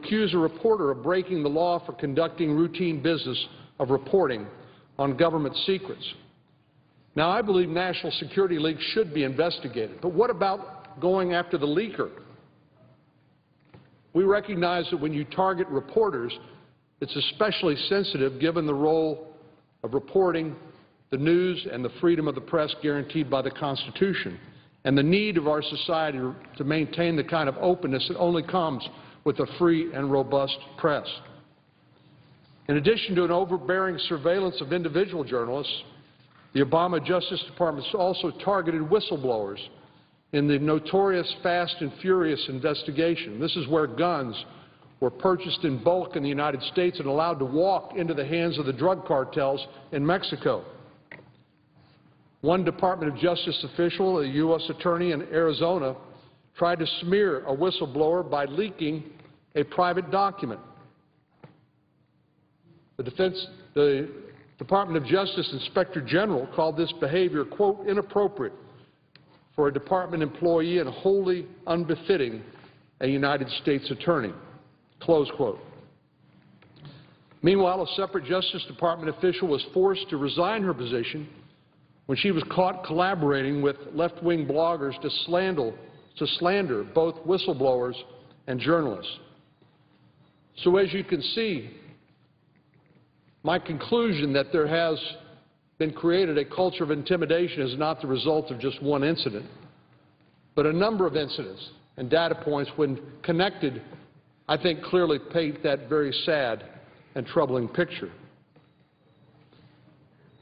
accuse a reporter of breaking the law for conducting routine business of reporting on government secrets. Now, I believe national security leaks should be investigated, but what about going after the leaker? We recognize that when you target reporters, it's especially sensitive given the role of reporting the news and the freedom of the press guaranteed by the Constitution, and the need of our society to maintain the kind of openness that only comes with a free and robust press. In addition to an overbearing surveillance of individual journalists, the Obama Justice Department also targeted whistleblowers in the notorious Fast and Furious investigation. This is where guns were purchased in bulk in the United States and allowed to walk into the hands of the drug cartels in Mexico. One Department of Justice official, a U.S. attorney in Arizona, tried to smear a whistleblower by leaking a private document. The Department of Justice Inspector General called this behavior, quote, inappropriate for a department employee and wholly unbefitting a United States attorney, close quote. Meanwhile, a separate Justice Department official was forced to resign her position when she was caught collaborating with left-wing bloggers to slander both whistleblowers and journalists. So as you can see, my conclusion that there has been created a culture of intimidation is not the result of just one incident, but a number of incidents and data points, when connected, I think clearly paint that very sad and troubling picture.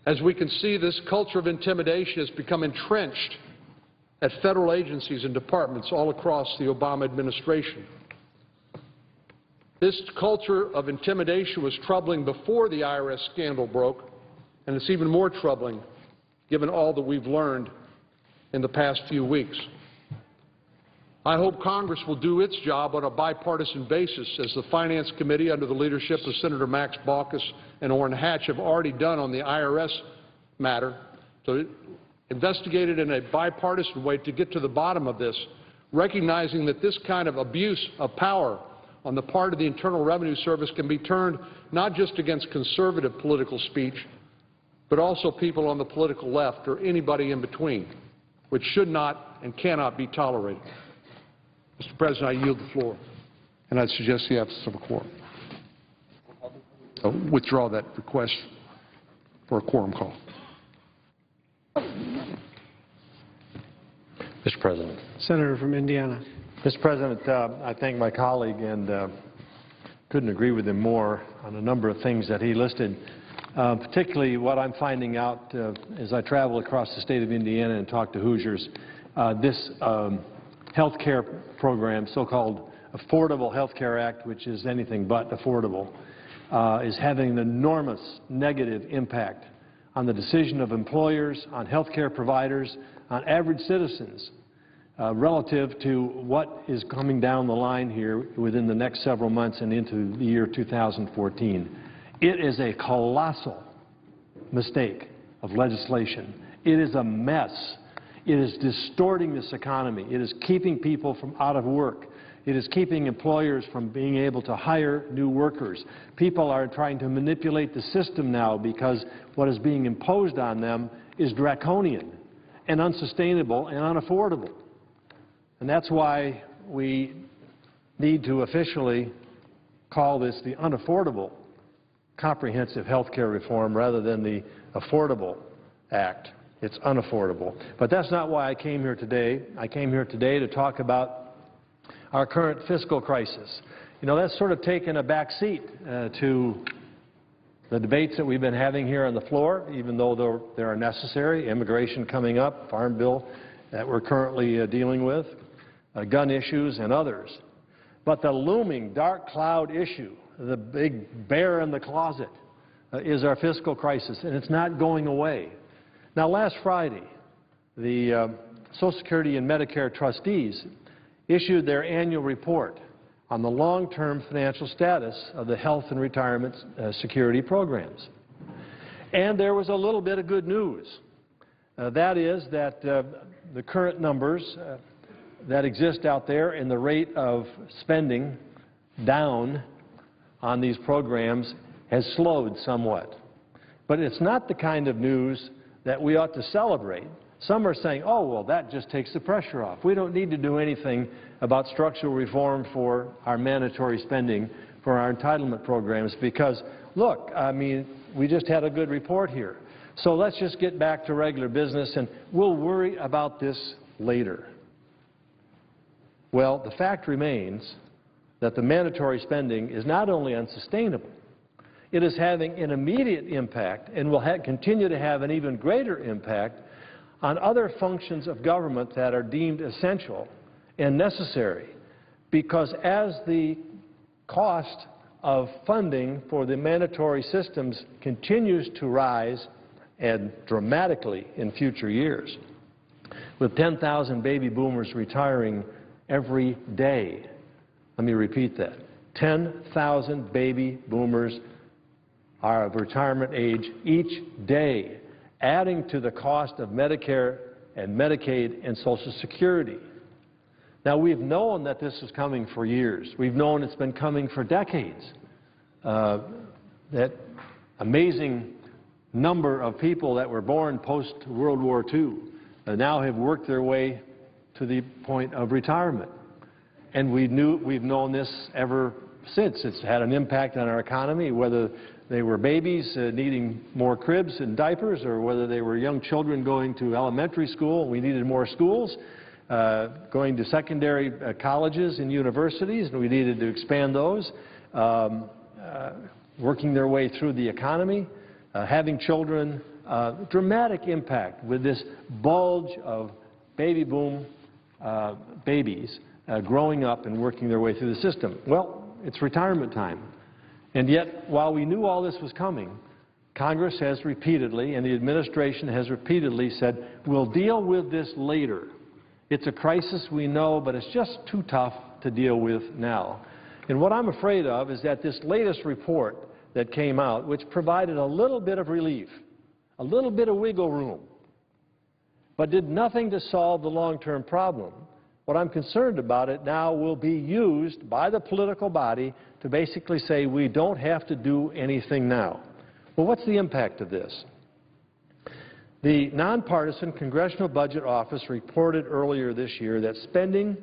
As we can see, this culture of intimidation has become entrenched at federal agencies and departments all across the Obama administration. This culture of intimidation was troubling before the IRS scandal broke, and it's even more troubling given all that we've learned in the past few weeks. I hope Congress will do its job on a bipartisan basis, as the Finance Committee under the leadership of Senator Max Baucus and Orrin Hatch have already done on the IRS matter, to investigate it in a bipartisan way to get to the bottom of this, recognizing that this kind of abuse of power on the part of the Internal Revenue Service can be turned not just against conservative political speech, but also people on the political left or anybody in between, which should not and cannot be tolerated. Mr. President, I yield the floor, and I'd suggest the absence of a quorum. Withdraw that request for a quorum call. Mr. President. Senator from Indiana. Mr. President, I thank my colleague and couldn't agree with him more on a number of things that he listed, particularly what I'm finding out as I travel across the state of Indiana and talk to Hoosiers. This health care program, so-called Affordable Health Care Act, which is anything but affordable, is having an enormous negative impact on the decision of employers, on health care providers, on average citizens, relative to what is coming down the line here within the next several months and into the year 2014. It is a colossal mistake of legislation. It is a mess. It is distorting this economy. It is keeping people from out of work. It is keeping employers from being able to hire new workers. People are trying to manipulate the system now because what is being imposed on them is draconian and unsustainable and unaffordable. And that's why we need to officially call this the unaffordable comprehensive health care reform rather than the Affordable Act. It's unaffordable. But that's not why I came here today. I came here today to talk about our current fiscal crisis. You know, that's sort of taken a back seat to the debates that we've been having here on the floor, even though they are necessary. Immigration coming up, Farm Bill that we're currently dealing with, gun issues and others. But the looming dark cloud issue, the big bear in the closet, is our fiscal crisis, and it's not going away. Now, last Friday, the Social Security and Medicare trustees issued their annual report on the long-term financial status of the health and retirement security programs. And there was a little bit of good news. That is that the current numbers that exist out there and the rate of spending down on these programs has slowed somewhat. But it's not the kind of news that we ought to celebrate. Some are saying, oh, well, that just takes the pressure off. We don't need to do anything about structural reform for our mandatory spending for our entitlement programs because, look, I mean, we just had a good report here. So let's just get back to regular business and we'll worry about this later. Well, the fact remains that the mandatory spending is not only unsustainable, it is having an immediate impact and will continue to have an even greater impact on other functions of government that are deemed essential and necessary, because as the cost of funding for the mandatory systems continues to rise, and dramatically in future years, with 10,000 baby boomers retiring every day. Let me repeat that. 10,000 baby boomers are of retirement age each day, adding to the cost of Medicare and Medicaid and Social Security. Now, we've known that this is coming for years. We've known it's been coming for decades. That amazing number of people that were born post-World War II now have worked their way to the point of retirement. And we've known this ever since. It's had an impact on our economy, whether they were babies needing more cribs and diapers, or whether they were young children going to elementary school, we needed more schools, going to secondary colleges and universities, and we needed to expand those, working their way through the economy, having children, dramatic impact with this bulge of baby boom babies growing up and working their way through the system. Well, it's retirement time. And yet, while we knew all this was coming, Congress has repeatedly, and the administration has repeatedly said, we'll deal with this later. It's a crisis, we know, but it's just too tough to deal with now. And what I'm afraid of is that this latest report that came out, which provided a little bit of relief, a little bit of wiggle room, but did nothing to solve the long-term problem. What I'm concerned about it now will be used by the political body to basically say we don't have to do anything now. Well, what's the impact of this? The nonpartisan Congressional Budget Office reported earlier this year that spending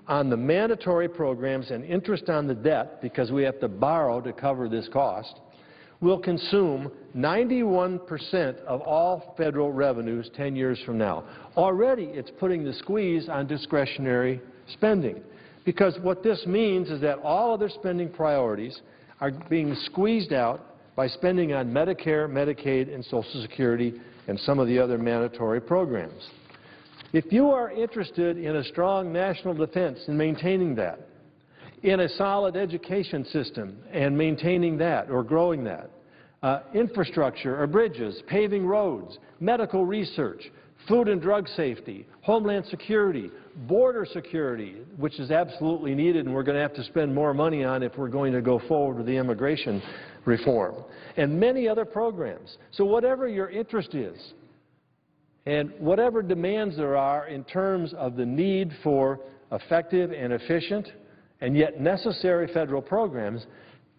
on the mandatory programs and interest on the debt, because we have to borrow to cover this cost, will consume 91% of all federal revenues 10 years from now. Already it's putting the squeeze on discretionary spending, because what this means is that all other spending priorities are being squeezed out by spending on Medicare, Medicaid, and Social Security and some of the other mandatory programs. If you are interested in a strong national defense and maintaining that, in a solid education system and maintaining that or growing that, infrastructure or bridges, paving roads, medical research, food and drug safety, homeland security, border security, which is absolutely needed and we're going to have to spend more money on if we're going to go forward with the immigration reform, and many other programs. So whatever your interest is, and whatever demands there are in terms of the need for effective and efficient and yet necessary federal programs,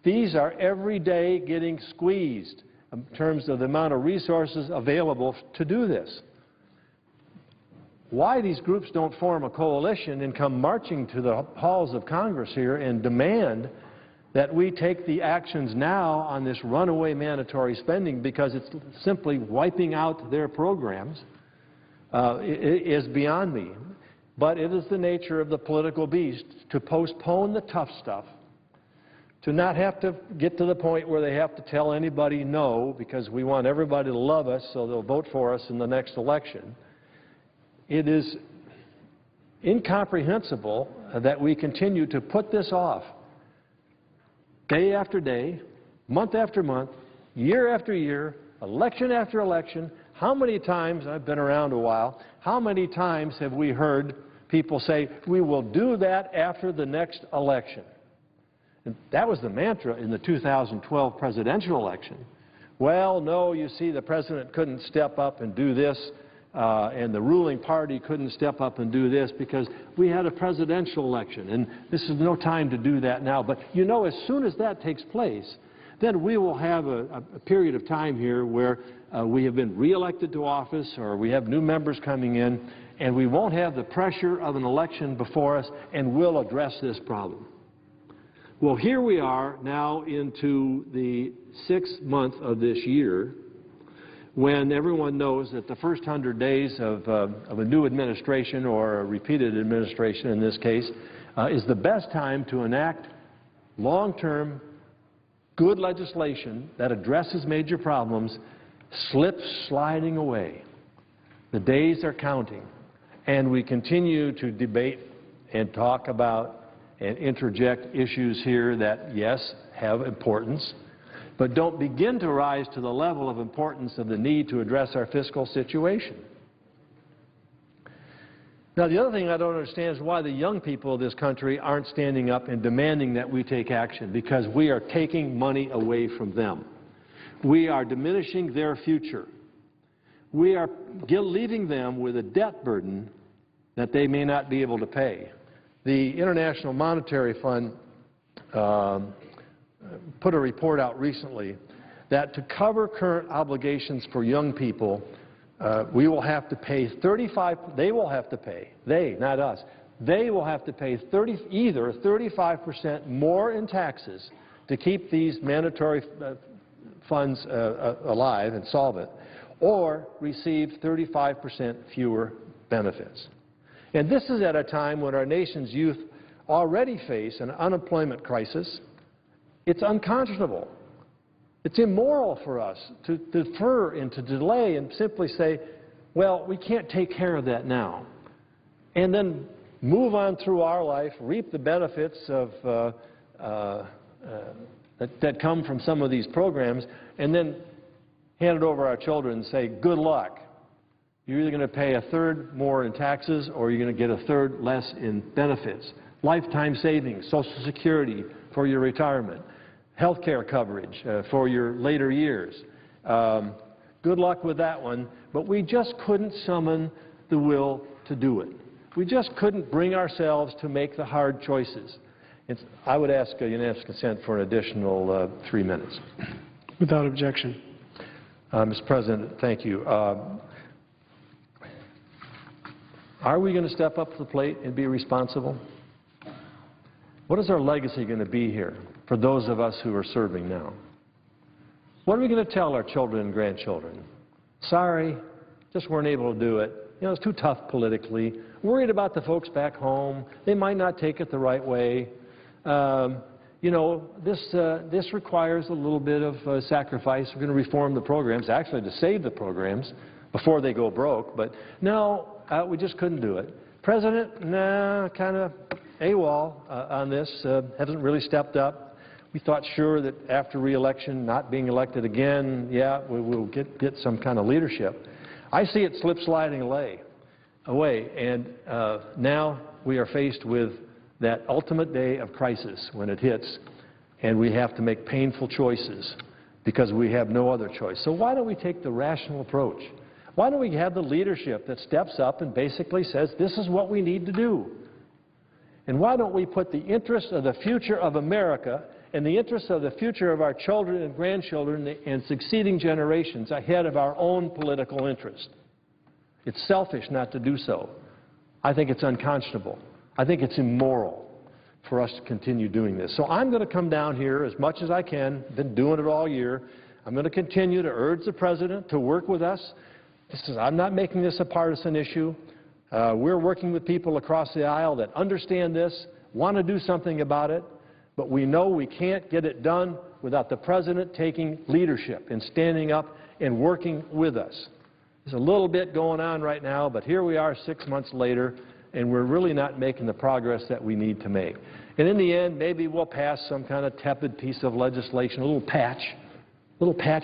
these are every day getting squeezed in terms of the amount of resources available to do this. Why these groups don't form a coalition and come marching to the halls of Congress here and demand that we take the actions now on this runaway mandatory spending, because it's simply wiping out their programs, is beyond me. But it is the nature of the political beast to postpone the tough stuff, to not have to get to the point where they have to tell anybody no, because we want everybody to love us so they'll vote for us in the next election. It is incomprehensible that we continue to put this off day after day, month after month, year after year, election after election. How many times, I've been around a while, how many times have we heard people say, we will do that after the next election? And that was the mantra in the 2012 presidential election. Well, no, you see, the president couldn't step up and do this and the ruling party couldn't step up and do this because we had a presidential election, and this is no time to do that now. But, you know, as soon as that takes place, then we will have a period of time here where we have been reelected to office or we have new members coming in, and we won't have the pressure of an election before us, and we'll address this problem. Well, here we are now into the 6th month of this year, when everyone knows that the first 100 days of a new administration, or a repeated administration in this case, is the best time to enact long-term, good legislation that addresses major problems. Slips sliding away. The days are counting, and we continue to debate and talk about and interject issues here that, yes, have importance, but don't begin to rise to the level of importance of the need to address our fiscal situation. Now, the other thing I don't understand is why the young people of this country aren't standing up and demanding that we take action, because we are taking money away from them. We are diminishing their future. We are leaving them with a debt burden that they may not be able to pay. The International Monetary Fund put a report out recently that to cover current obligations for young people, we will have to pay they will have to pay, they, not us, they will have to pay either 35% more in taxes to keep these mandatory funds alive and solvent, or receive 35% fewer benefits. And this is at a time when our nation's youth already face an unemployment crisis. It's unconscionable. It's immoral for us to defer and to delay and simply say, well, we can't take care of that now, and then move on through our life, reap the benefits of that come from some of these programs, and then hand it over to our children and say, good luck. You're either going to pay a third more in taxes, or you're going to get a third less in benefits. Lifetime savings, Social Security for your retirement, health care coverage for your later years. Good luck with that one, but we just couldn't summon the will to do it. We just couldn't bring ourselves to make the hard choices. I would ask unanimous consent for an additional 3 minutes. Without objection. Mr. President, thank you. Are we going to step up to the plate and be responsible? What is our legacy going to be here for those of us who are serving now? What are we going to tell our children and grandchildren? Sorry, just weren't able to do it. You know, it's too tough politically. Worried about the folks back home. They might not take it the right way. You know, this requires a little bit of sacrifice. We're going to reform the programs, actually to save the programs before they go broke. But no, we just couldn't do it. President, nah, kind of AWOL on this, hasn't really stepped up. We thought sure that after re-election, not being elected again, yeah, we will get some kind of leadership. I see it slip sliding away, and now we are faced with that ultimate day of crisis when it hits, and we have to make painful choices because we have no other choice. So why don't we take the rational approach? Why don't we have the leadership that steps up and basically says, this is what we need to do? And why don't we put the interest of the future of America and the interest of the future of our children and grandchildren and succeeding generations ahead of our own political interest? It's selfish not to do so. I think it's unconscionable. I think it's immoral for us to continue doing this. So I'm going to come down here as much as I can, been doing it all year. I'm going to continue to urge the President to work with us. I'm not making this a partisan issue. We're working with people across the aisle that understand this, want to do something about it, but we know we can't get it done without the President taking leadership and standing up and working with us. There's a little bit going on right now, but here we are 6 months later, and we're really not making the progress that we need to make. And in the end, maybe we'll pass some kind of tepid piece of legislation, a little patch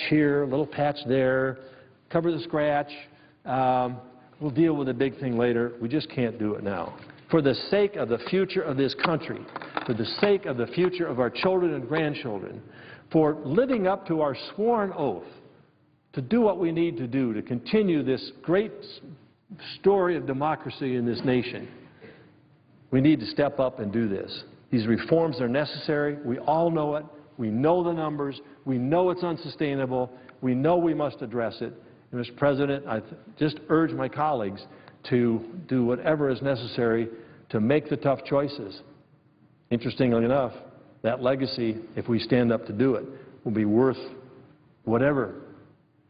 here, a little patch there, cover the scratch. We'll deal with the big thing later. We just can't do it now. For the sake of the future of this country, for the sake of the future of our children and grandchildren, for living up to our sworn oath to do what we need to do to continue this great story of democracy in this nation. We need to step up and do this. These reforms are necessary. We all know it. We know the numbers. We know it's unsustainable. We know we must address it. And, Mr. President, I just urge my colleagues to do whatever is necessary to make the tough choices. Interestingly enough, that legacy, if we stand up to do it, will be worth whatever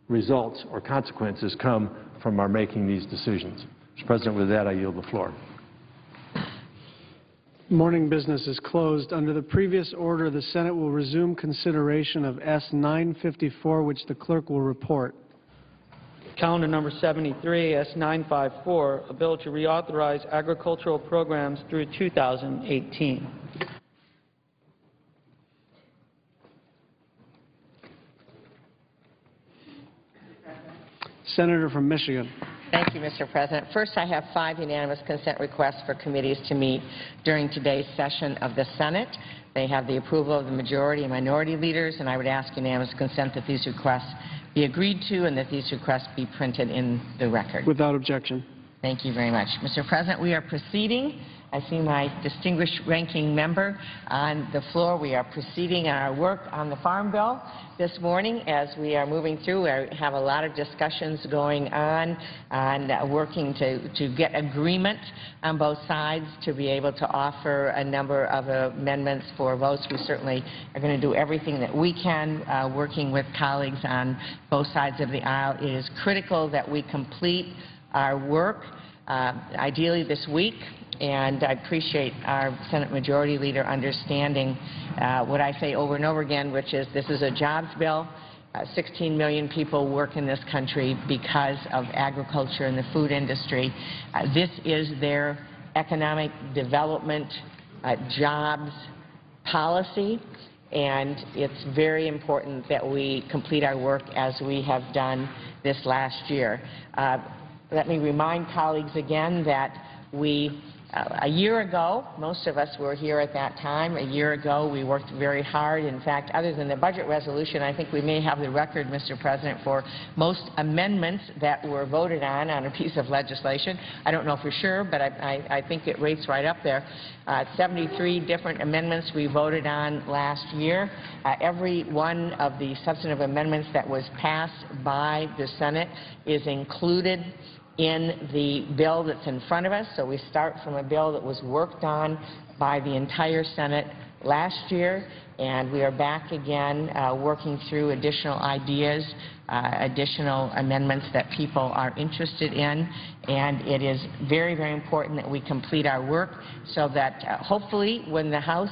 results or consequences come from our making these decisions. Mr. President, with that, I yield the floor. Morning business is closed. Under the previous order, the Senate will resume consideration of S-954, which the clerk will report. Calendar number 73, S-954, a bill to reauthorize agricultural programs through 2018. Senator from Michigan. Thank you, Mr. President. First, I have 5 unanimous consent requests for committees to meet during today's session of the Senate. They have the approval of the majority and minority leaders, and I would ask unanimous consent that these requests be agreed to and that these requests be printed in the record. Without objection. Thank you very much. Mr. President, we are proceeding. I see my distinguished ranking member on the floor. We are proceeding our work on the Farm Bill this morning. As we are moving through, we have a lot of discussions going on working to get agreement on both sides to be able to offer a number of amendments for votes. We certainly are going to do everything that we can working with colleagues on both sides of the aisle. It is critical that we complete our work ideally this week. And I appreciate our Senate Majority Leader understanding what I say over and over again, which is this is a jobs bill. 16 million people work in this country because of agriculture and the food industry. This is their economic development, jobs policy, and it's very important that we complete our work as we have done this last year. Let me remind colleagues again that a year ago, most of us were here at that time. A year ago, we worked very hard. In fact, other than the budget resolution, I think we may have the record, Mr. President, for most amendments that were voted on a piece of legislation. I don't know for sure, but I think it rates right up there. 73 different amendments we voted on last year. Every one of the substantive amendments that was passed by the Senate is included in the bill that's in front of us. So we start from a bill that was worked on by the entire Senate last year, and we are back again working through additional ideas, additional amendments that people are interested in, and it is very, very important that we complete our work so that hopefully when the House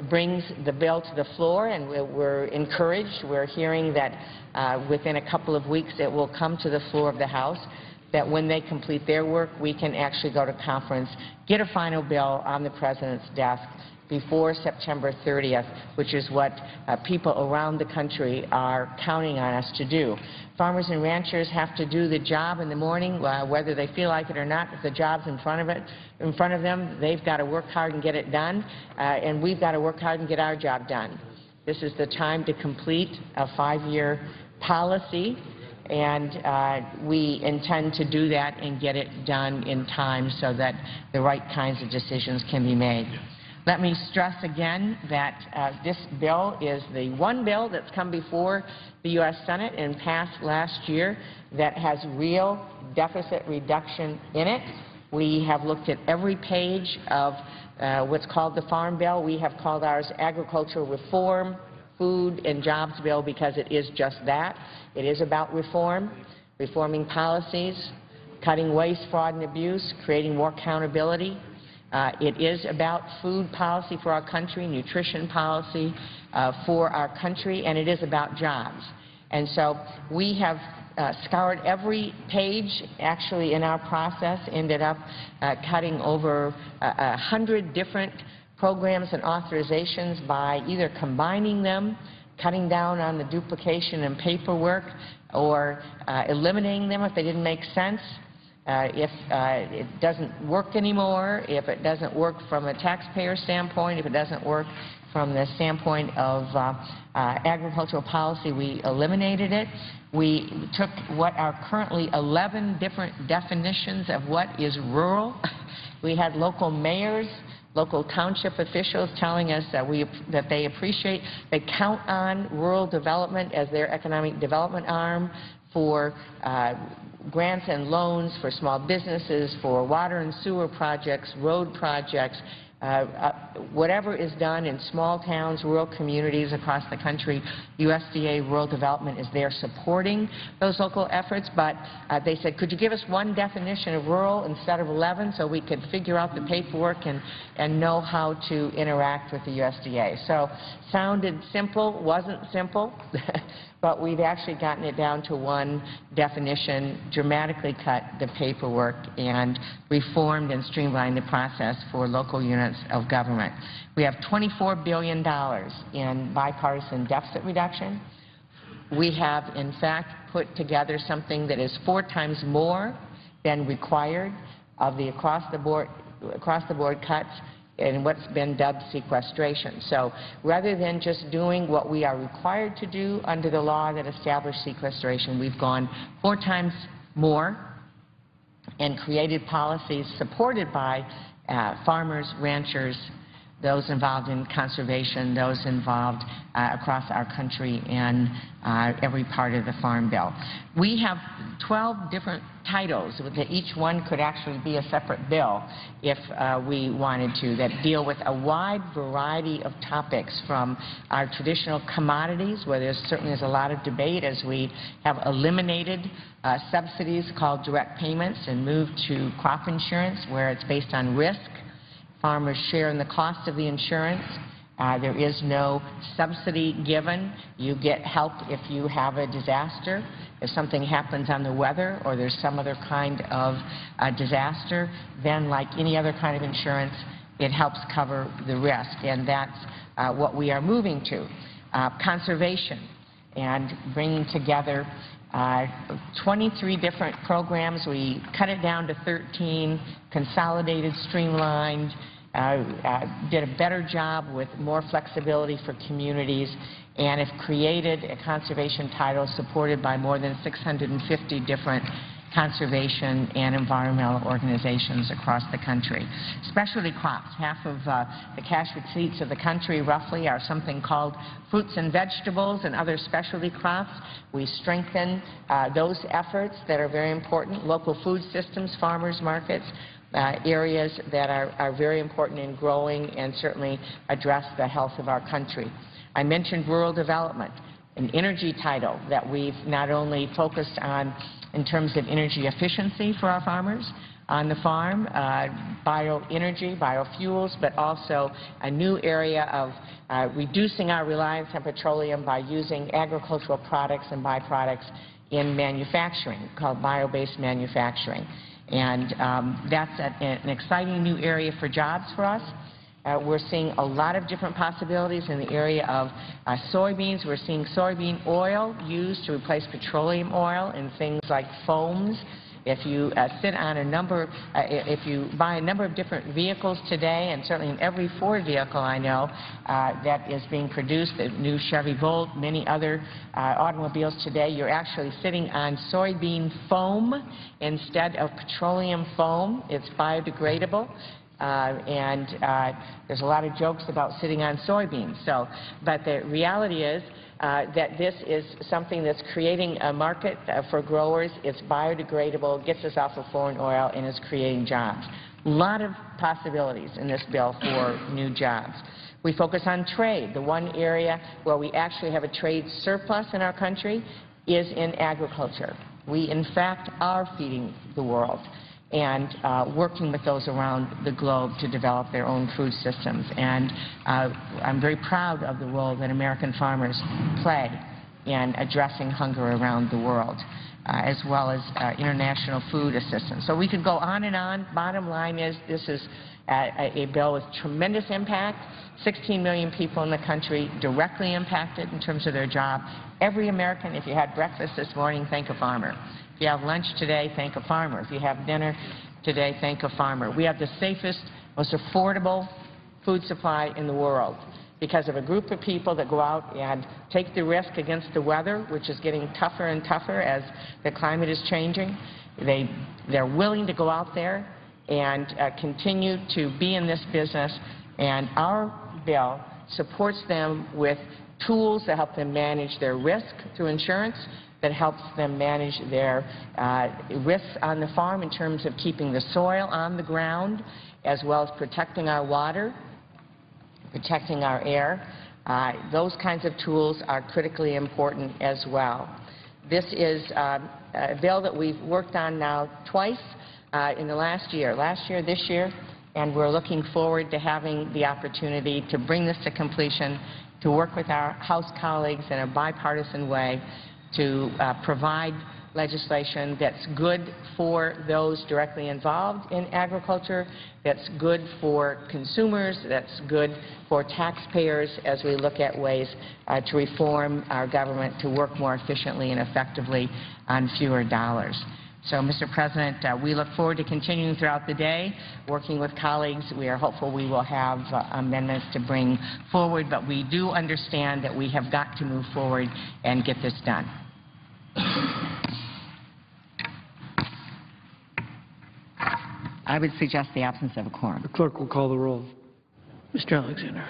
brings the bill to the floor, and we're encouraged, we're hearing that within a couple of weeks it will come to the floor of the House, that when they complete their work, we can actually go to conference, get a final bill on the President's desk before September 30th, which is what people around the country are counting on us to do. Farmers and ranchers have to do the job in the morning, whether they feel like it or not. If the job's in front of them, they've got to work hard and get it done, and we've got to work hard and get our job done. This is the time to complete a 5-year policy, and we intend to do that and get it done in time so that the right kinds of decisions can be made. Let me stress again that this bill is the one bill that's come before the U.S. Senate and passed last year that has real deficit reduction in it. We have looked at every page of what's called the Farm Bill. We have called ours Agricultural Reform, Food and Jobs Bill because it is just that. It is about reform, reforming policies, cutting waste, fraud, and abuse, creating more accountability. It is about food policy for our country, nutrition policy for our country, and it is about jobs. And so we have scoured every page actually in our process, ended up cutting over 100 different programs and authorizations by either combining them, cutting down on the duplication and paperwork, or eliminating them if they didn't make sense. If it doesn't work anymore, if it doesn't work from a taxpayer standpoint, if it doesn't work From the standpoint of agricultural policy, we eliminated it. We took what are currently 11 different definitions of what is rural. We had local mayors, local township officials telling us that they appreciate, they count on rural development as their economic development arm for grants and loans for small businesses, for water and sewer projects, road projects, whatever is done in small towns, rural communities across the country. USDA Rural Development is there supporting those local efforts, but they said, could you give us one definition of rural instead of 11 so we could figure out the paperwork and know how to interact with the USDA. So sounded simple, wasn't simple, but we've actually gotten it down to one definition, dramatically cut the paperwork, and reformed and streamlined the process for local units of government. We have $24 billion in bipartisan deficit reduction. We have, in fact, put together something that is 4 times more than required of the across-the-board cuts in what's been dubbed sequestration. So rather than just doing what we are required to do under the law that established sequestration, we've gone 4 times more and created policies supported by farmers, ranchers, those involved in conservation, those involved across our country and every part of the Farm Bill. We have 12 different titles that each one could actually be a separate bill if we wanted to, that deal with a wide variety of topics, from our traditional commodidies, where there certainly is a lot of debate as we have eliminated subsidies called direct payments and moved to crop insurance, where it's based on risk. Farmers share in the cost of the insurance. There is no subsidy given. You get help if you have a disaster. If something happens on the weather or there's some other kind of disaster, then like any other kind of insurance, it helps cover the risk, and that's what we are moving to. Conservation and bringing together 23 different programs. We cut it down to 13, consolidated, streamlined, did a better job with more flexibility for communities, and have created a conservation title supported by more than 650 different conservation and environmental organizations across the country. Specialty crops, half of the cash receipts of the country roughly are something called fruits and vegetables and other specialty crops. We strengthen those efforts that are very important. Local food systems, farmers markets, areas that are very important in growing and certainly address the health of our country. I mentioned rural development, an energy title that we've not only focused on in terms of energy efficiency for our farmers on the farm, bioenergy, biofuels, but also a new area of reducing our reliance on petroleum by using agricultural products and byproducts in manufacturing, called bio-based manufacturing. And that's an exciting new area for jobs for us. We're seeing a lot of different possibilities in the area of soybeans. We're seeing soybean oil used to replace petroleum oil in things like foams. If you if you buy a number of different vehicles today, and certainly in every Ford vehicle I know that is being produced, the new Chevy Volt, many other automobiles today, you're actually sitting on soybean foam instead of petroleum foam. It's biodegradable. There's a lot of jokes about sitting on soybeans. But the reality is that this is something that's creating a market for growers. It's biodegradable, gets us off of foreign oil, and is creating jobs. A lot of possibilities in this bill for new jobs. We focus on trade. The one area where we actually have a trade surplus in our country is in agriculture. We, in fact, are feeding the world and working with those around the globe to develop their own food systems. And I'm very proud of the role that American farmers play in addressing hunger around the world, as well as international food assistance. So we could go on and on. Bottom line is this is a bill with tremendous impact. 16 million people in the country directly impacted in terms of their job. Every American, if you had breakfast this morning, thank a farmer. If you have lunch today, thank a farmer. If you have dinner today, thank a farmer. We have the safest, most affordable food supply in the world. because of a group of people that go out and take the risk against the weather, which is getting tougher and tougher as the climate is changing. They're willing to go out there and continue to be in this business, and our bill supports them with tools that help them manage their risk through insurance, that helps them manage their risks on the farm in terms of keeping the soil on the ground, as well as protecting our water, protecting our air. Those kinds of tools are critically important as well. This is a bill that we've worked on now twice in the last year, this year, and we're looking forward to having the opportunity to bring this to completion, to work with our House colleagues in a bipartisan way to provide legislation that's good for those directly involved in agriculture, that's good for consumers, that's good for taxpayers as we look at ways to reform our government to work more efficiently and effectively on fewer dollars. So, Mr. President, we look forward to continuing throughout the day, working with colleagues. We are hopeful we will have amendments to bring forward, but we do understand that we have got to move forward and get this done. I would suggest the absence of a quorum. The clerk will call the roll. Mr. Alexander.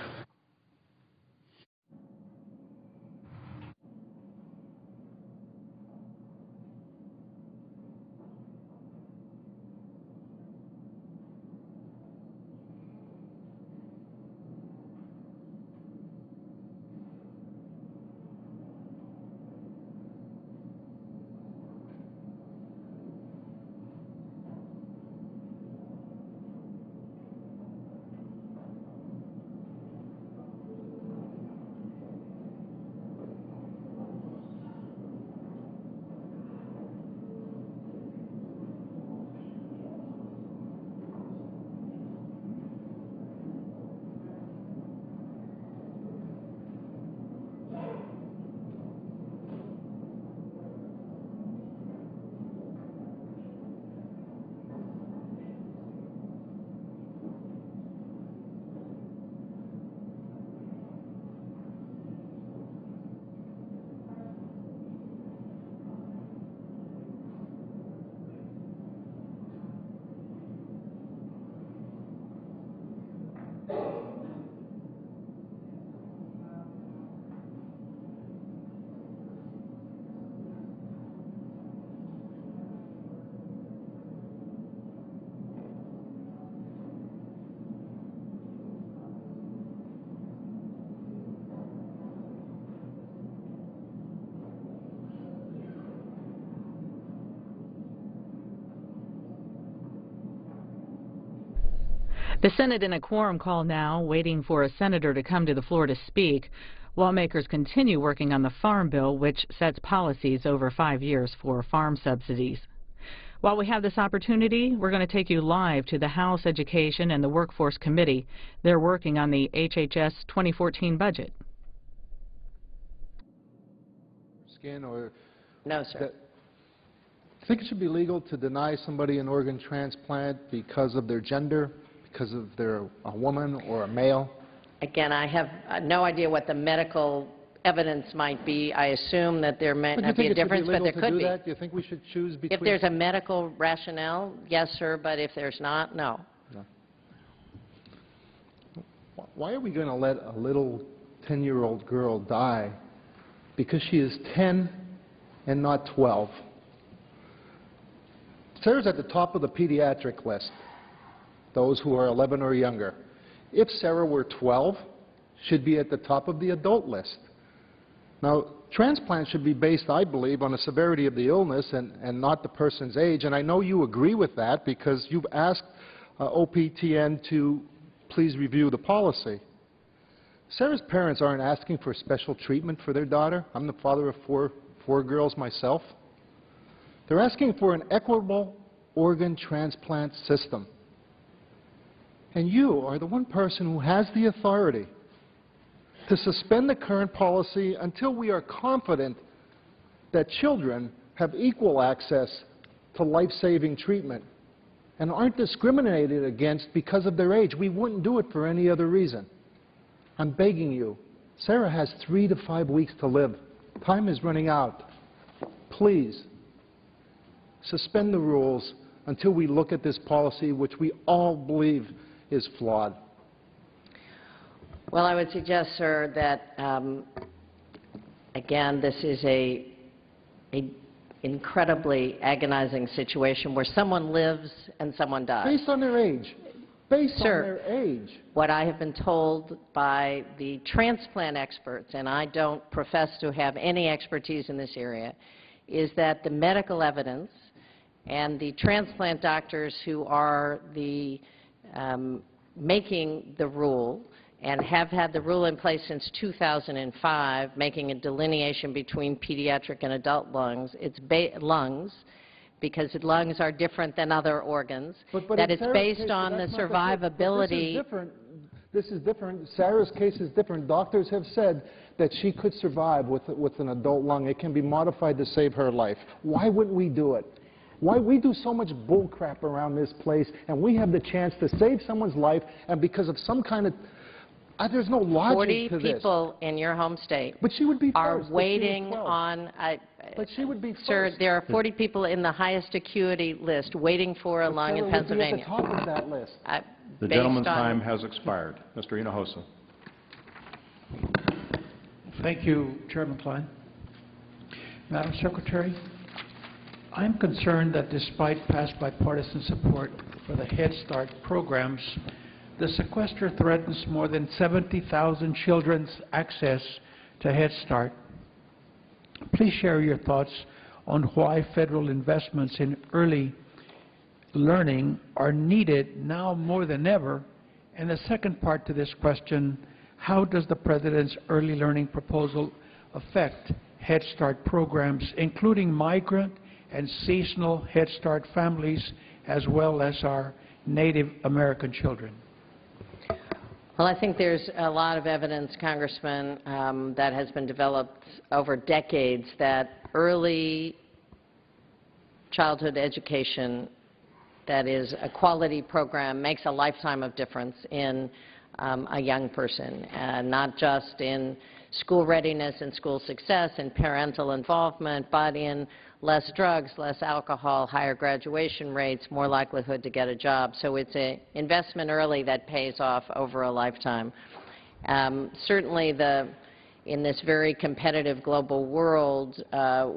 The Senate in a quorum call now, waiting for a senator to come to the floor to speak. Lawmakers continue working on the Farm Bill, which sets policies over 5 years for farm subsidies. While we have this opportunity, we're going to take you live to the House Education and the Workforce Committee. They're working on the HHS 2014 budget. Skin or No, sir. I think it should be legal to deny somebody an organ transplant because of their gender, because of they're a woman or a male? Again, I have no idea what the medical evidence might be. I assume that there may not be a difference, but there could be. Do you think we should choose between? If there's a medical rationale, yes, sir, but if there's not, no. No. Why are we going to let a little 10-year-old girl die because she is 10 and not 12? Sarah's at the top of the pediatric list, those who are 11 or younger. If Sarah were 12, she'd be at the top of the adult list. Now, transplants should be based, I believe, on the severity of the illness and not the person's age, and I know you agree with that because you've asked OPTN to please review the policy. Sarah's parents aren't asking for special treatment for their daughter. I'm the father of four girls myself. They're asking for an equitable organ transplant system. And you are the one person who has the authority to suspend the current policy until we are confident that children have equal access to life-saving treatment and aren't discriminated against because of their age. We wouldn't do it for any other reason. I'm begging you. Sarah has 3 to 5 weeks to live. Time is running out. Please, suspend the rules until we look at this policy, which we all believe is flawed. Well, I would suggest, sir, that, again, this is a incredibly agonizing situation where someone lives and someone dies. Based on their age. Based on Sir, their age. what I have been told by the transplant experts, and I don't profess to have any expertise in this area, is that the medical evidence and the transplant doctors who are the making the rule and have had the rule in place since 2005, making a delineation between pediatric and adult lungs. It's lungs, because lungs are different than other organs, that it's based on the survivability. This is different. Sarah's case is different. Doctors have said that she could survive with an adult lung. It can be modified to save her life. Why wouldn't we do it? Why we do so much bull crap around this place, and we have the chance to save someone's life, and because of some kind of there's no logic to this. 40 people in your home state but she would be are first, waiting on. But she would be first. Sir, there are 40 people in the highest acuity list waiting for a lung in Pennsylvania. Would be at the top of that list. The gentleman's time has expired. Mr. Hinojosa. Thank you, Chairman Klein. Madam Secretary, I'm concerned that despite past bipartisan support for the Head Start programs, the sequester threatens more than 70,000 children's access to Head Start. Please share your thoughts on why federal investments in early learning are needed now more than ever. And the second part to this question, how does the President's early learning proposal affect Head Start programs, including migrant and seasonal Head Start families, as well as our Native American children? Well, I think there's a lot of evidence, Congressman, that has been developed over decades that early childhood education, that is a quality program, makes a lifetime of difference in a young person, not just in school readiness and school success and parental involvement, but in less drugs, less alcohol, higher graduation rates, more likelihood to get a job. So it's an investment early that pays off over a lifetime. Certainly in this very competitive global world,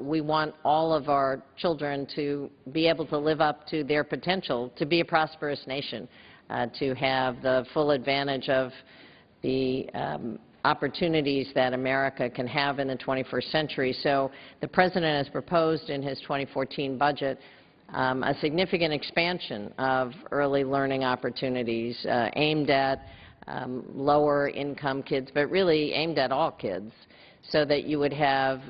we want all of our children to be able to live up to their potential to be a prosperous nation, to have the full advantage of the opportunities that America can have in the 21st century. So the President has proposed in his 2014 budget a significant expansion of early learning opportunities aimed at lower income kids, but really aimed at all kids, so that you would have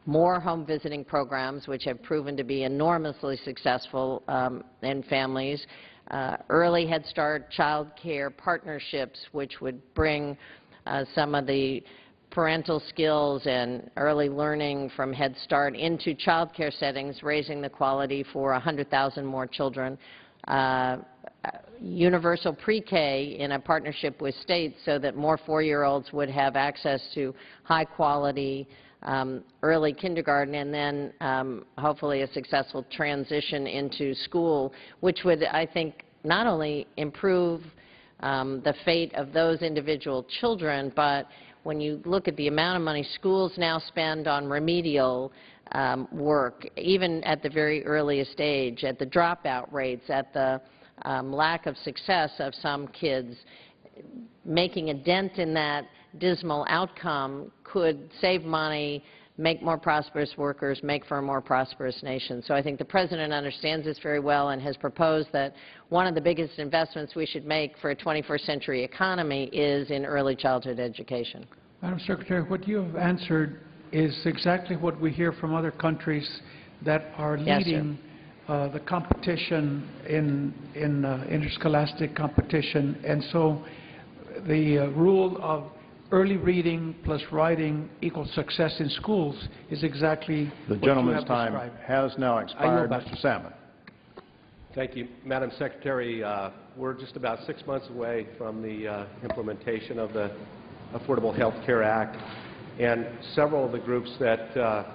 more home visiting programs, which have proven to be enormously successful in families, early Head Start child care partnerships, which would bring some of the parental skills and early learning from Head Start into child care settings, raising the quality for 100,000 more children. Universal pre-K in a partnership with states so that more 4-year-olds would have access to high-quality early kindergarten, and then hopefully a successful transition into school, which would, I think, not only improve the fate of those individual children, but when you look at the amount of money schools now spend on remedial work, even at the very earliest age, at the dropout rates, at the lack of success of some kids, making a dent in that dismal outcome could save money, make more prosperous workers, make for a more prosperous nation. So I think the President understands this very well and has proposed that one of the biggest investments we should make for a 21st century economy is in early childhood education. Madam Secretary, what you have answered is exactly what we hear from other countries that are leading the competition in interscholastic competition. And so the rule of early reading plus writing equals success in schools is exactly the what gentleman's you have time described. has now expired. Mr. Salmon. Thank you. Madam Secretary, we're just about 6 months away from the implementation of the Affordable Health Care Act, and several of the groups that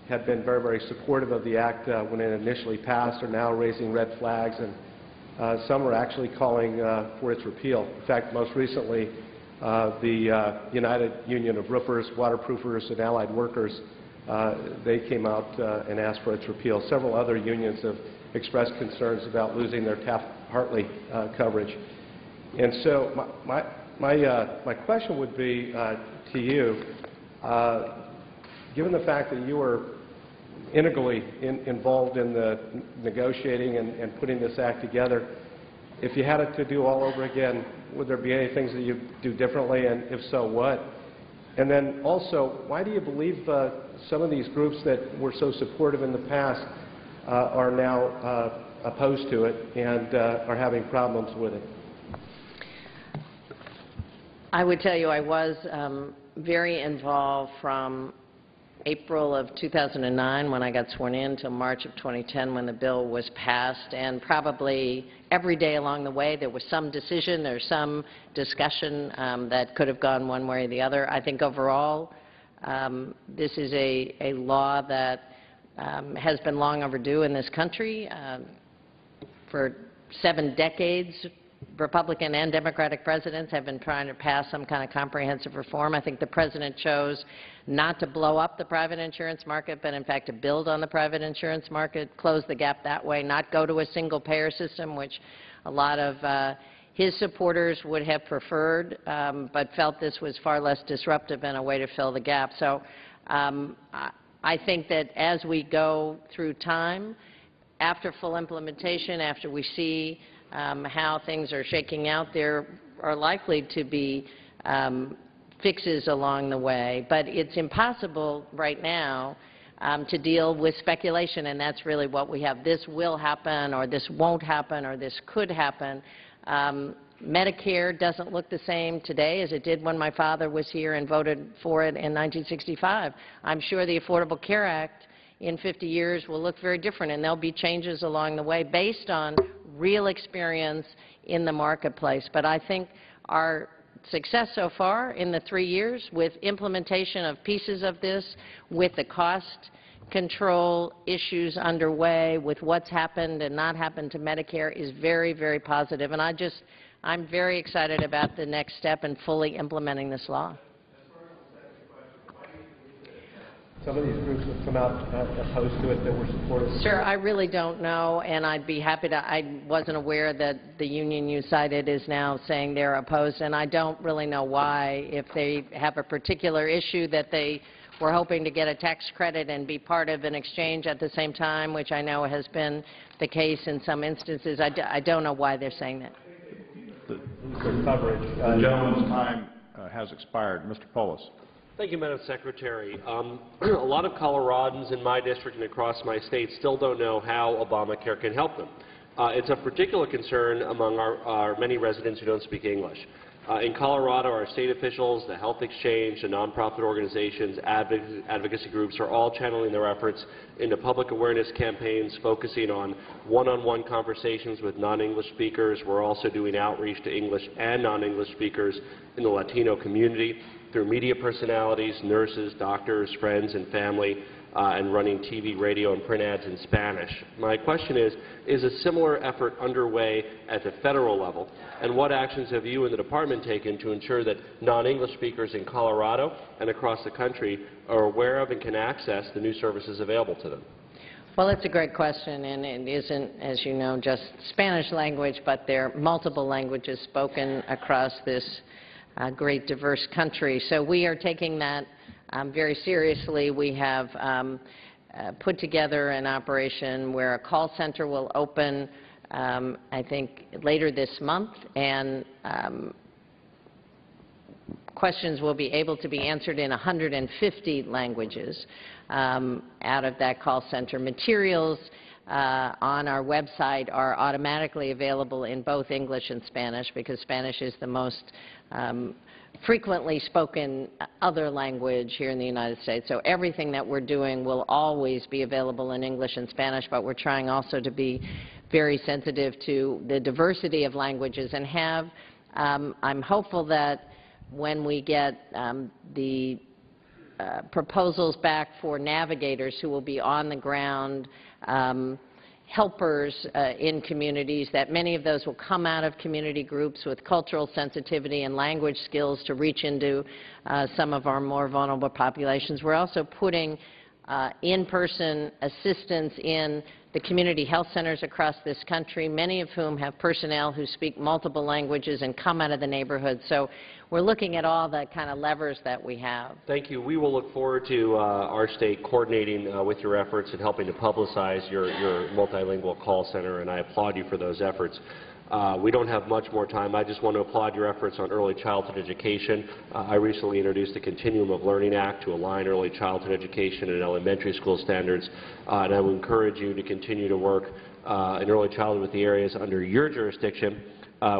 had been very, very supportive of the act when it initially passed are now raising red flags, and some are actually calling for its repeal. In fact, most recently, the United Union of Roofers, Waterproofers, and Allied Workers, they came out and asked for its repeal. Several other unions have expressed concerns about losing their Taft-Hartley coverage. And so my question would be to you, given the fact that you were integrally involved in the negotiating and putting this act together, if you had it to do all over again, would there be any things that you do differently, and if so, what? And then also, why do you believe some of these groups that were so supportive in the past are now opposed to it and are having problems with it? I would tell you I was very involved from April of 2009 when I got sworn in till March of 2010 when the bill was passed, and probably every day along the way there was some decision or some discussion that could have gone one way or the other. I think overall this is a law that has been long overdue in this country. For 7 decades, Republican and Democratic presidents have been trying to pass some kind of comprehensive reform. I think the president chose not to blow up the private insurance market, but in fact to build on the private insurance market, close the gap that way, not go to a single-payer system, which a lot of his supporters would have preferred, but felt this was far less disruptive and a way to fill the gap. So I think that as we go through time, after full implementation, after we see how things are shaking out, there are likely to be fixes along the way. But it's impossible right now to deal with speculation, and that's really what we have. This will happen, or this won't happen, or this could happen. Medicare doesn't look the same today as it did when my father was here and voted for it in 1965. I'm sure the Affordable Care Act in 50 years will look very different, and there'll be changes along the way based on real experience in the marketplace. But I think our success so far in the 3 years with implementation of pieces of this, with the cost control issues underway, with what's happened and not happened to Medicare is very, very positive. And I'm very excited about the next step in fully implementing this law. Some of these groups have come out opposed to it that were supportive. Sure, I really don't know, and I'd be happy to. I wasn't aware that the union you cited is now saying they're opposed, and I don't really know why. If they have a particular issue that they were hoping to get a tax credit and be part of an exchange at the same time, which I know has been the case in some instances, I don't know why they're saying that. The coverage. The gentleman's time has expired. Mr. Polis. Thank you, Madam Secretary. A lot of Coloradans in my district and across my state still don't know how Obamacare can help them. It's of particular concern among our many residents who don't speak English. In Colorado, our state officials, the health exchange, the nonprofit organizations, advocacy groups are all channeling their efforts into public awareness campaigns focusing on one-on-one conversations with non-English speakers. We're also doing outreach to English and non-English speakers in the Latino community through media personalities, nurses, doctors, friends, and family, and running TV, radio, and print ads in Spanish. My question is a similar effort underway at the federal level, and what actions have you and the department taken to ensure that non-English speakers in Colorado and across the country are aware of and can access the new services available to them? Well, it's a great question, and it isn't, as you know, just Spanish language, but there are multiple languages spoken across this great diverse country. So we are taking that very seriously. We have put together an operation where a call center will open, I think, later this month, and questions will be able to be answered in 150 languages out of that call center. Materials on our website are automatically available in both English and Spanish, because Spanish is the most frequently spoken other language here in the United States. So everything that we're doing will always be available in English and Spanish, but we're trying also to be very sensitive to the diversity of languages and have. I'm hopeful that when we get the proposals back for navigators who will be on the ground helpers in communities, that many of those will come out of community groups with cultural sensitivity and language skills to reach into some of our more vulnerable populations. We're also putting in-person assistance in the community health centers across this country, many of whom have personnel who speak multiple languages and come out of the neighborhood. So we're looking at all the kind of levers that we have. Thank you. We will look forward to our state coordinating with your efforts and helping to publicize your multilingual call center, and I applaud you for those efforts. We don't have much more time. I just want to applaud your efforts on early childhood education. I recently introduced the Continuum of Learning Act to align early childhood education and elementary school standards, and I would encourage you to continue to work in early childhood with the areas under your jurisdiction,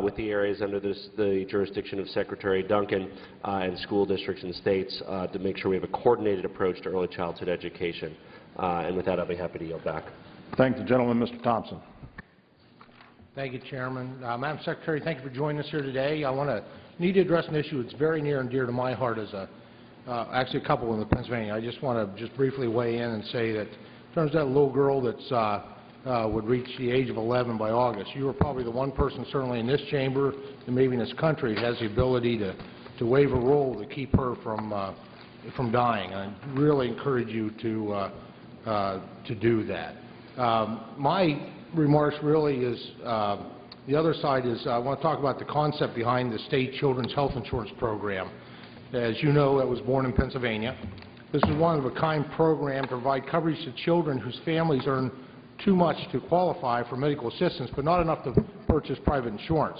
with the areas under the jurisdiction of Secretary Duncan and school districts and states to make sure we have a coordinated approach to early childhood education. And with that, I'll be happy to yield back. Thank the gentleman. Mr. Thompson. Thank you, Chairman. Madam Secretary, thank you for joining us here today. I need to address an issue that's very near and dear to my heart as actually a couple in the Pennsylvania. I just want to briefly weigh in and say that in terms of that little girl that's would reach the age of 11 by August, you are probably the one person certainly in this chamber and maybe in this country that has the ability to waive a rule to keep her from dying. I really encourage you to do that. My remarks really is, the other side is I want to talk about the concept behind the state children's health insurance program. As you know, that was born in Pennsylvania. This is one of a kind program to provide coverage to children whose families earn too much to qualify for medical assistance, but not enough to purchase private insurance.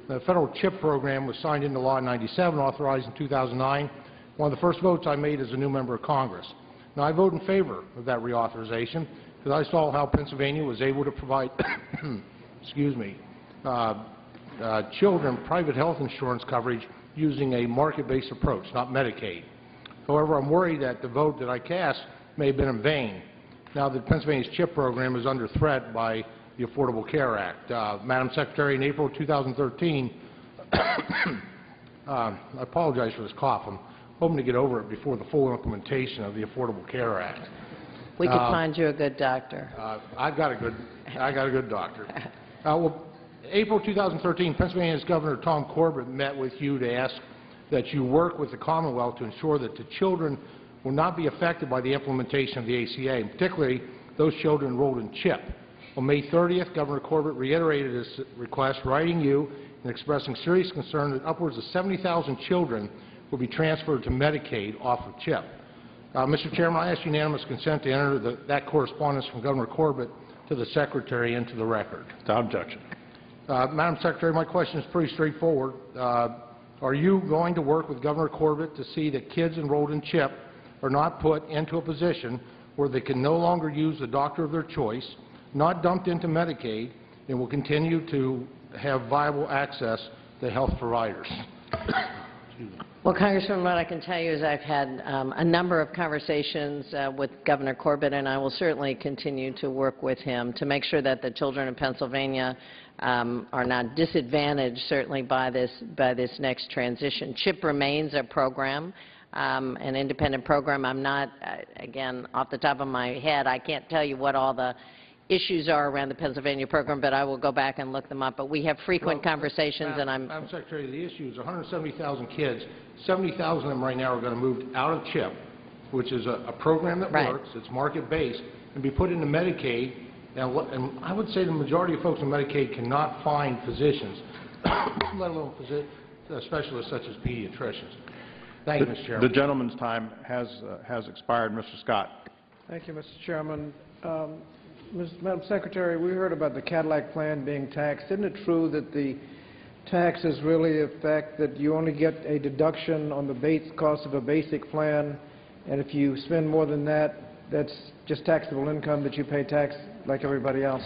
The federal CHIP program was signed into law in '97, authorized in 2009. One of the first votes I made as a new member of Congress. Now, I vote in favor of that reauthorization because I saw how Pennsylvania was able to provide excuse me, children private health insurance coverage using a market-based approach, not Medicaid. However, I'm worried that the vote that I cast may have been in vain now that Pennsylvania's CHIP program is under threat by the Affordable Care Act. Madam Secretary, in April 2013, I apologize for this cough. I'm hoping to get over it before the full implementation of the Affordable Care Act. We could find you a good doctor. I got a good doctor. Well, April 2013, Pennsylvania's Governor Tom Corbett met with you to ask that you work with the Commonwealth to ensure that the children will not be affected by the implementation of the ACA, and particularly those children enrolled in CHIP. On May 30th, Governor Corbett reiterated his request, writing you and expressing serious concern that upwards of 70,000 children will be transferred to Medicaid off of CHIP. Mr. Chairman, I ask unanimous consent to enter that correspondence from Governor Corbett to the Secretary into the record. Without objection. Madam Secretary, my question is pretty straightforward. Are you going to work with Governor Corbett to see that kids enrolled in CHIP are not put into a position where they can no longer use the doctor of their choice, not dumped into Medicaid, and will continue to have viable access to health providers? Well, Congressman, what I can tell you is I've had a number of conversations with Governor Corbett, and I will certainly continue to work with him to make sure that the children in Pennsylvania are not disadvantaged, certainly by this next transition. CHIP remains a program, an independent program. I'm not, again, off the top of my head, I can't tell you what all the issues are around the Pennsylvania program, but I will go back and look them up. But we have frequent conversations, and I'm... Madam Secretary, the issue is 170,000 kids. 70,000 of them right now are going to move out of CHIP, which is a program that works, it's market-based, and be put into Medicaid. And I would say the majority of folks in Medicaid cannot find physicians, let alone specialists such as pediatricians. Thank you, Mr. Chairman. The gentleman's time has expired. Mr. Scott. Thank you, Mr. Chairman. Madam Secretary, we heard about the Cadillac plan being taxed. Isn't it true that the tax is really a fact that you only get a deduction on the base cost of a basic plan, and if you spend more than that, that's just taxable income that you pay tax like everybody else?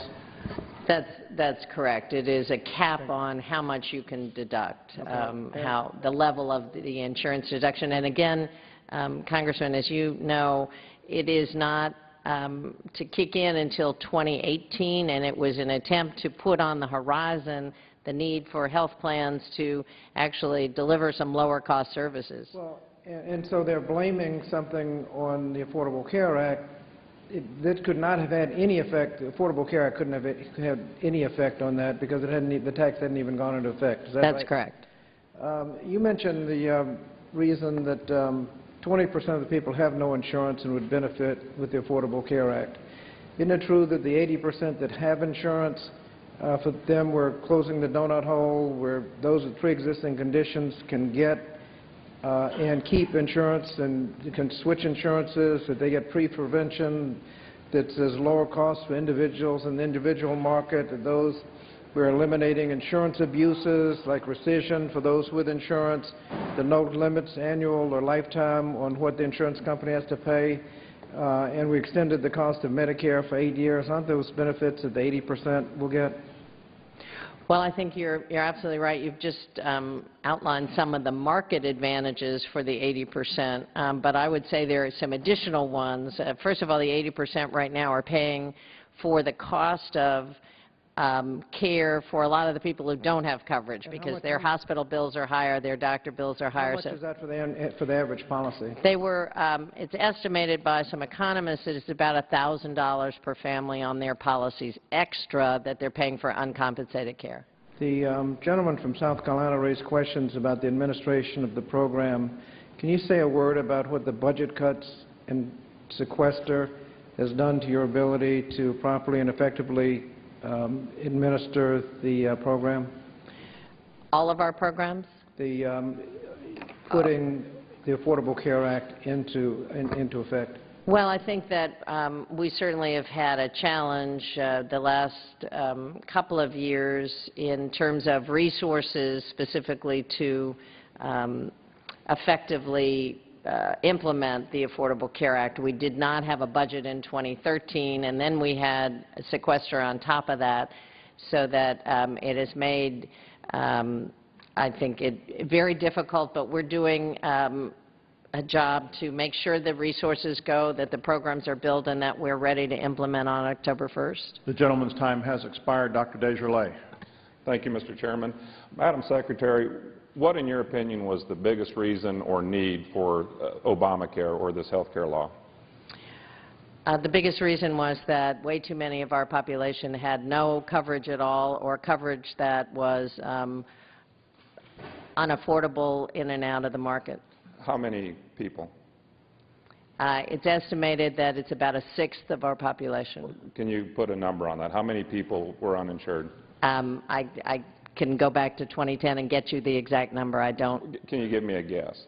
That's correct. It is a cap on how much you can deduct, how the level of the insurance deduction. And again, Congressman, as you know, it is not to kick in until 2018, and it was an attempt to put on the horizon the need for health plans to actually deliver some lower-cost services. Well, and so they're blaming something on the Affordable Care Act. That could not have had any effect. The Affordable Care Act couldn't have had any effect on that because the tax hadn't even gone into effect. Is that right? That's correct. You mentioned the reason that 20% of the people have no insurance and would benefit with the Affordable Care Act. Isn't it true that the 80% that have insurance, for them we're closing the donut hole where those with pre-existing conditions can get and keep insurance and can switch insurances, that they get pre-prevention that's lower cost for individuals in the individual market, that those we're eliminating insurance abuses like rescission for those with insurance, the no limits annual or lifetime on what the insurance company has to pay, and we extended the cost of Medicare for 8 years. Aren't those benefits that the 80% will get? Well, I think you're absolutely right. You've just outlined some of the market advantages for the 80%, but I would say there are some additional ones. First of all, the 80% right now are paying for the cost of care for a lot of the people who don't have coverage because their hospital bills are higher, their doctor bills are higher. How much is that for the average policy? They were, it's estimated by some economists that it's about $1,000 per family on their policies extra that they're paying for uncompensated care. The gentleman from South Carolina raised questions about the administration of the program. Can you say a word about what the budget cuts and sequester has done to your ability to properly and effectively administer the program? All of our programs? The putting the Affordable Care Act into effect. Well, I think that we certainly have had a challenge the last couple of years in terms of resources specifically to effectively implement the Affordable Care Act. We did not have a budget in 2013, and then we had a sequester on top of that, so that it has made, I think, it very difficult, but we're doing a job to make sure the resources go, that the programs are built, and that we're ready to implement on October 1st. The gentleman's time has expired. Dr. Desjardins. Thank you, Mr. Chairman. Madam Secretary, what, in your opinion, was the biggest reason or need for Obamacare or this health care law? The biggest reason was that way too many of our population had no coverage at all or coverage that was unaffordable in and out of the market. How many people? It's estimated that it's about a sixth of our population. Can you put a number on that? How many people were uninsured? I can go back to 2010 and get you the exact number. I don't. Can you give me a guess?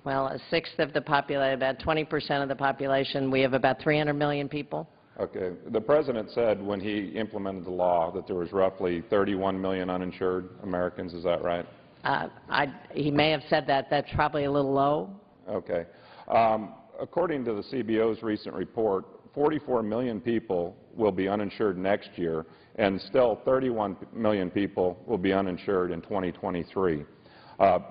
Well, a sixth of the population, about 20% of the population. We have about 300 million people. Okay. The President said when he implemented the law that there was roughly 31 million uninsured Americans. Is that right? He may have said that. That's probably a little low. Okay. According to the CBO's recent report, 44 million people will be uninsured next year, and still 31 million people will be uninsured in 2023.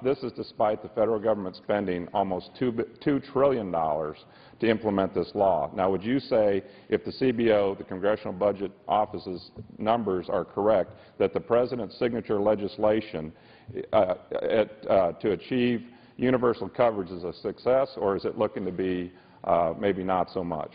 This is despite the federal government spending almost $2 trillion to implement this law. Now, would you say, if the CBO, the Congressional Budget Office's numbers are correct, that the President's signature legislation to achieve universal coverage is a success, or is it looking to be maybe not so much?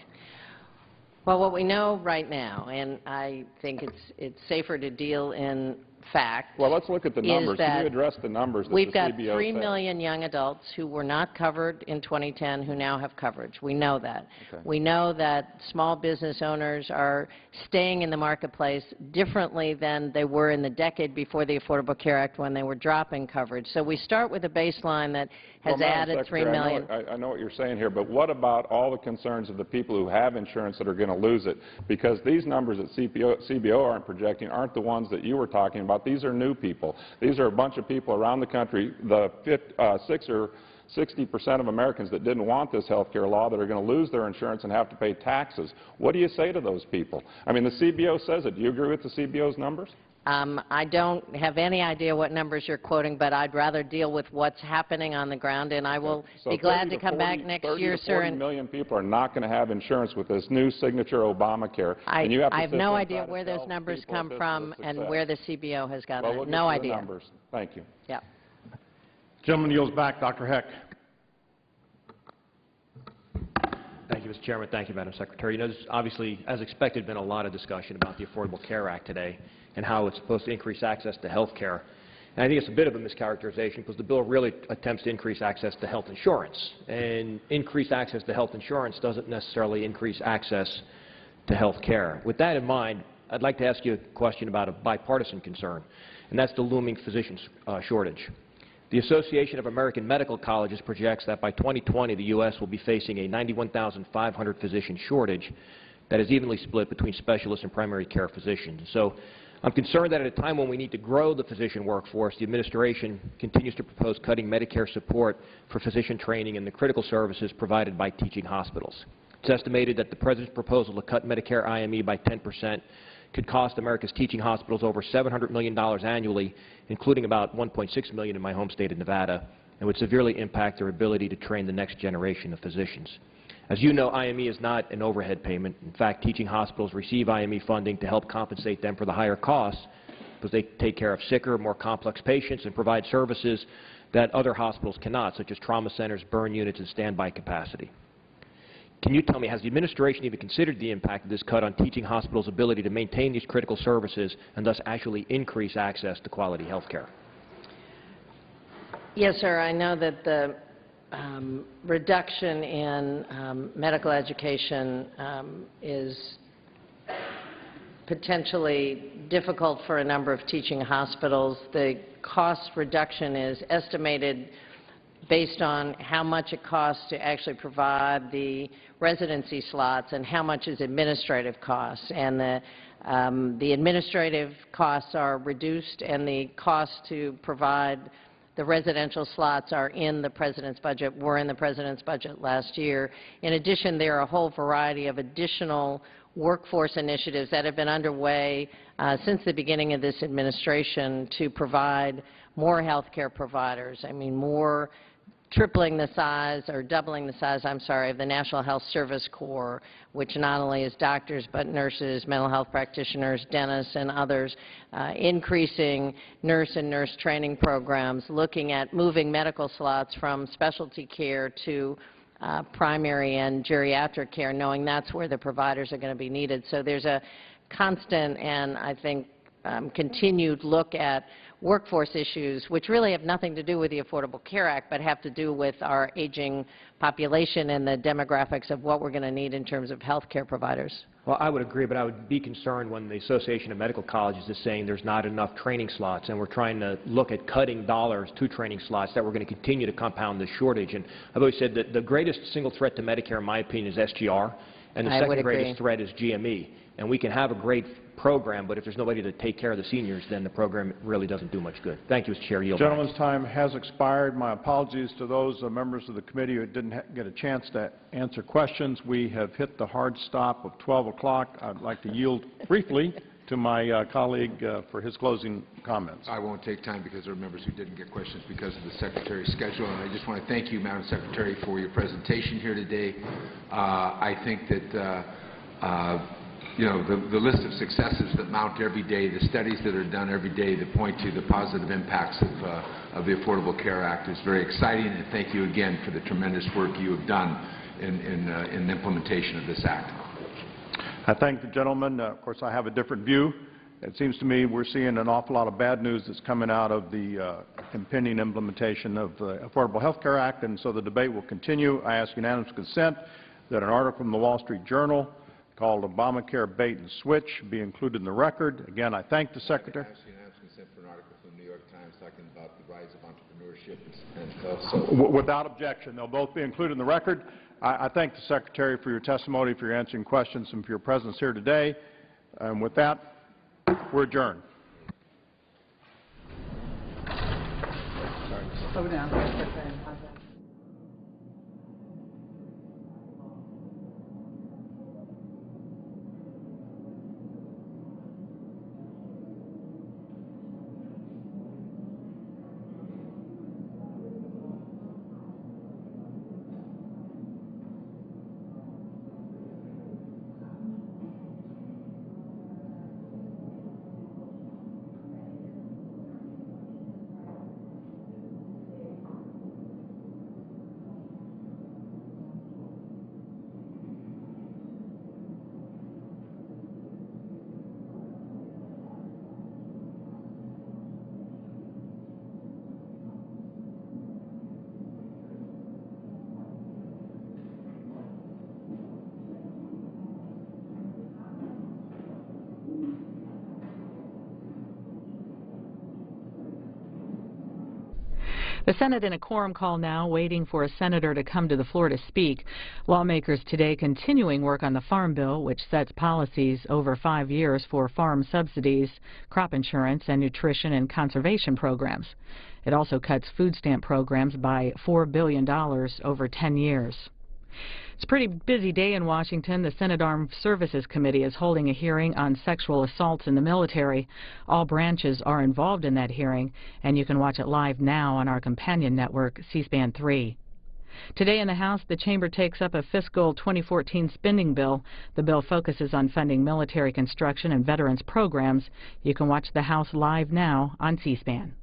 Well, what we know right now, and I think it's safer to deal in fact. Well, let's look at the numbers. Can you address the numbers that the CBO We've got 3 million young adults who were not covered in 2010 who now have coverage. We know that. Okay. We know that small business owners are staying in the marketplace differently than they were in the decade before the Affordable Care Act when they were dropping coverage. So we start with a baseline that has added 3 million. I know what you're saying here, but what about all the concerns of the people who have insurance that are going to lose it? Because these numbers that CBO aren't projecting aren't the ones that you were talking about. These are new people. These are a bunch of people around the country, the 60% of Americans that didn't want this health care law that are going to lose their insurance and have to pay taxes. What do you say to those people? I mean, the CBO says it. Do you agree with the CBO's numbers? I don't have any idea what numbers you're quoting, but I'd rather deal with what's happening on the ground, and I will be glad to come back next year, sir. 30 million people are not going to have insurance with this new signature Obamacare. I have no idea where those tell numbers people come this is a from and success. where the CBO has gotten Well, it. we'll get No you the idea. numbers. Thank you. Yeah. Gentleman yields back. Dr. Heck. Thank you, Mr. Chairman. Thank you, Madam Secretary. You know, there's obviously, as expected, been a lot of discussion about the Affordable Care Act today and how it's supposed to increase access to health care. And I think it's a bit of a mischaracterization because the bill really attempts to increase access to health insurance. And increased access to health insurance doesn't necessarily increase access to health care. With that in mind, I'd like to ask you a question about a bipartisan concern, and that's the looming physician shortage. The Association of American Medical Colleges projects that by 2020, the U.S. will be facing a 91,500 physician shortage that is evenly split between specialists and primary care physicians. So I'm concerned that at a time when we need to grow the physician workforce, the administration continues to propose cutting Medicare support for physician training and the critical services provided by teaching hospitals. It's estimated that the President's proposal to cut Medicare IME by 10% could cost America's teaching hospitals over $700 million annually, including about $1.6 million in my home state of Nevada, and would severely impact their ability to train the next generation of physicians. As you know, IME is not an overhead payment. In fact, teaching hospitals receive IME funding to help compensate them for the higher costs because they take care of sicker, more complex patients and provide services that other hospitals cannot, such as trauma centers, burn units, and standby capacity. Can you tell me, has the administration even considered the impact of this cut on teaching hospitals' ability to maintain these critical services and thus actually increase access to quality health care? Yes, sir. I know that the reduction in medical education is potentially difficult for a number of teaching hospitals. The cost reduction is estimated based on how much it costs to actually provide the residency slots and how much is administrative costs. And the administrative costs are reduced, and the costs to provide the residential slots are in the President's budget, were in the President's budget last year. In addition, there are a whole variety of additional workforce initiatives that have been underway since the beginning of this administration to provide more health care providers. I mean, more tripling the size or doubling the size, I'm sorry, of the National Health Service Corps, which not only is doctors but nurses, mental health practitioners, dentists, and others, increasing nurse and nurse training programs, looking at moving medical slots from specialty care to primary and geriatric care, knowing that's where the providers are going to be needed. So there's a constant and, I think, continued look at workforce issues, which really have nothing to do with the Affordable Care Act, but have to do with our aging population and the demographics of what we're going to need in terms of health care providers. Well, I would agree, but I would be concerned when the Association of Medical Colleges is saying there's not enough training slots, and we're trying to look at cutting dollars to training slots that we're going to continue to compound this shortage. And I've always said that the greatest single threat to Medicare, in my opinion, is SGR, and the second greatest threat is GME. And we can have a great program, but if there's nobody to take care of the seniors, then the program really doesn't do much good. Thank you, Mr. Chair. Yield Gentleman's back. time has expired. My apologies to those members of the committee who didn't get a chance to answer questions. We have hit the hard stop of 12 o'clock. I'd like to yield briefly to my colleague for his closing comments. I won't take time because there are members who didn't get questions because of the Secretary's schedule. And I just want to thank you, Madam Secretary, for your presentation here today. I think that you know, the list of successes that mount every day, the studies that are done every day that point to the positive impacts of the Affordable Care Act is very exciting, and thank you again for the tremendous work you have done in the implementation of this act. I thank the gentleman. Of course, I have a different view. It seems to me we're seeing an awful lot of bad news that's coming out of the impending implementation of the Affordable Health Care Act, and so the debate will continue. I ask unanimous consent that an article from the Wall Street Journal called Obamacare Bait and Switch be included in the record. Again, I thank the Secretary. I ask unanimous consent for an article from the New York Times talking about the rise of entrepreneurship and stuff. Without objection, they'll both be included in the record. I thank the Secretary for your testimony, for your answering questions, and for your presence here today. And with that, we're adjourned. Slow down. The Senate in a quorum call now, waiting for a senator to come to the floor to speak. Lawmakers today continuing work on the Farm Bill, which sets policies over 5 years for farm subsidies, crop insurance, and nutrition and conservation programs. It also cuts food stamp programs by $4 billion over 10 years. It's a pretty busy day in Washington. The Senate Armed Services Committee is holding a hearing on sexual assaults in the military. All branches are involved in that hearing, and you can watch it live now on our companion network, C-SPAN 3. Today in the House, the chamber takes up a fiscal 2014 spending bill. The bill focuses on funding military construction and veterans programs. You can watch the House live now on C-SPAN.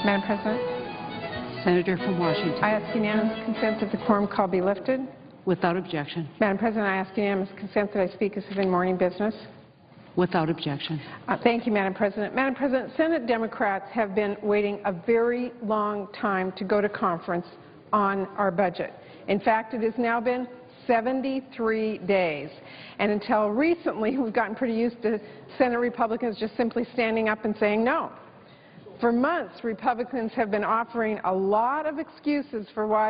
Madam President, Senator from Washington. I ask unanimous consent that the quorum call be lifted. Without objection. Madam President, I ask unanimous consent that I speak as if in morning business. Without objection. Thank you, Madam President. Madam President, Senate Democrats have been waiting a very long time to go to conference on our budget. In fact, it has now been 73 days. And until recently, we've gotten pretty used to Senate Republicans just simply standing up and saying no. For months, Republicans have been offering a lot of excuses for why